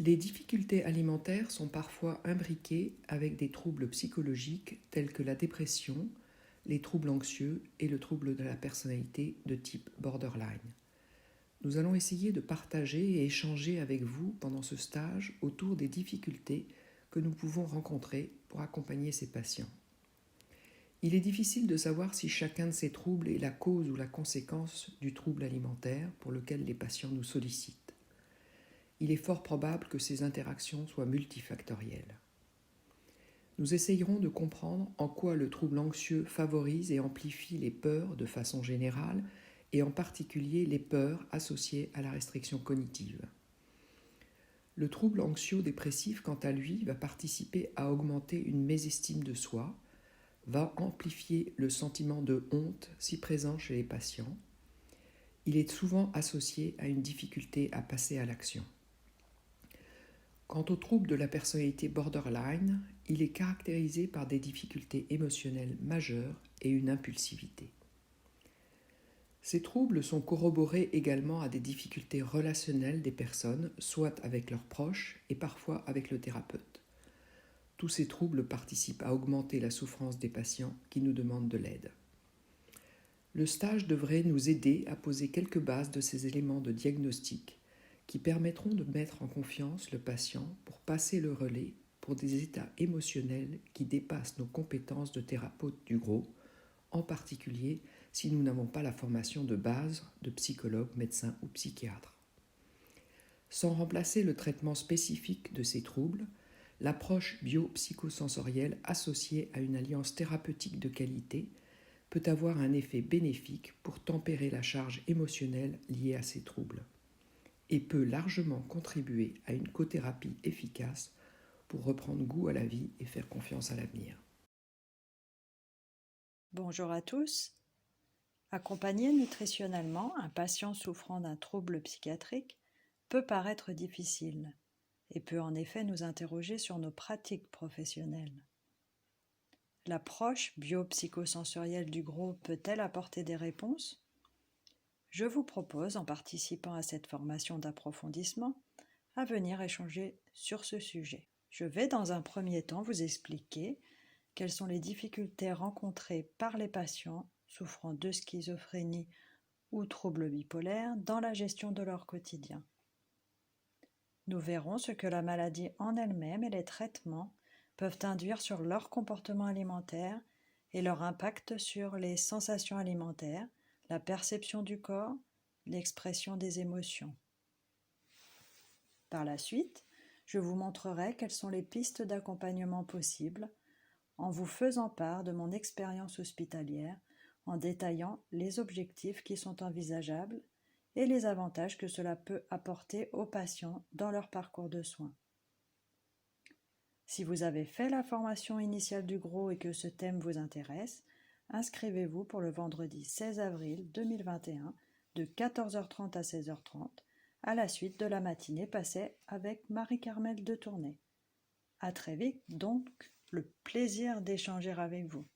Les difficultés alimentaires sont parfois imbriquées avec des troubles psychologiques tels que la dépression, les troubles anxieux et le trouble de la personnalité de type borderline. Nous allons essayer de partager et échanger avec vous pendant ce stage autour des difficultés que nous pouvons rencontrer pour accompagner ces patients. Il est difficile de savoir si chacun de ces troubles est la cause ou la conséquence du trouble alimentaire pour lequel les patients nous sollicitent. Il est fort probable que ces interactions soient multifactorielles. Nous essayerons de comprendre en quoi le trouble anxieux favorise et amplifie les peurs de façon générale et en particulier les peurs associées à la restriction cognitive. Le trouble anxio-dépressif, quant à lui, va participer à augmenter une mésestime de soi, va amplifier le sentiment de honte si présent chez les patients. Il est souvent associé à une difficulté à passer à l'action. Quant au trouble de la personnalité borderline, il est caractérisé par des difficultés émotionnelles majeures et une impulsivité. Ces troubles sont corroborés également à des difficultés relationnelles des personnes, soit avec leurs proches et parfois avec le thérapeute. Tous ces troubles participent à augmenter la souffrance des patients qui nous demandent de l'aide. Le stage devrait nous aider à poser quelques bases de ces éléments de diagnostic qui permettront de mettre en confiance le patient pour passer le relais pour des états émotionnels qui dépassent nos compétences de thérapeute du gros, en particulier si nous n'avons pas la formation de base de psychologue, médecin ou psychiatre. Sans remplacer le traitement spécifique de ces troubles, l'approche biopsychosensorielle associée à une alliance thérapeutique de qualité peut avoir un effet bénéfique pour tempérer la charge émotionnelle liée à ces troubles et peut largement contribuer à une cothérapie efficace pour reprendre goût à la vie et faire confiance à l'avenir. Bonjour à tous. Accompagner nutritionnellement un patient souffrant d'un trouble psychiatrique peut paraître difficile et peut en effet nous interroger sur nos pratiques professionnelles. L'approche biopsychosensorielle du groupe peut-elle apporter des réponses ? Je vous propose, en participant à cette formation d'approfondissement, à venir échanger sur ce sujet. Je vais dans un premier temps vous expliquer quelles sont les difficultés rencontrées par les patients souffrant de schizophrénie ou troubles bipolaires dans la gestion de leur quotidien. Nous verrons ce que la maladie en elle-même et les traitements peuvent induire sur leur comportement alimentaire et leur impact sur les sensations alimentaires, la perception du corps, l'expression des émotions. Par la suite, je vous montrerai quelles sont les pistes d'accompagnement possibles en vous faisant part de mon expérience hospitalière, en détaillant les objectifs qui sont envisageables et les avantages que cela peut apporter aux patients dans leur parcours de soins. Si vous avez fait la formation initiale du GROS et que ce thème vous intéresse, inscrivez-vous pour le vendredi 16 avril 2021 de 14h30 à 16h30 à la suite de la matinée passée avec Marie-Carmelle de Tournai. À très vite, donc, le plaisir d'échanger avec vous.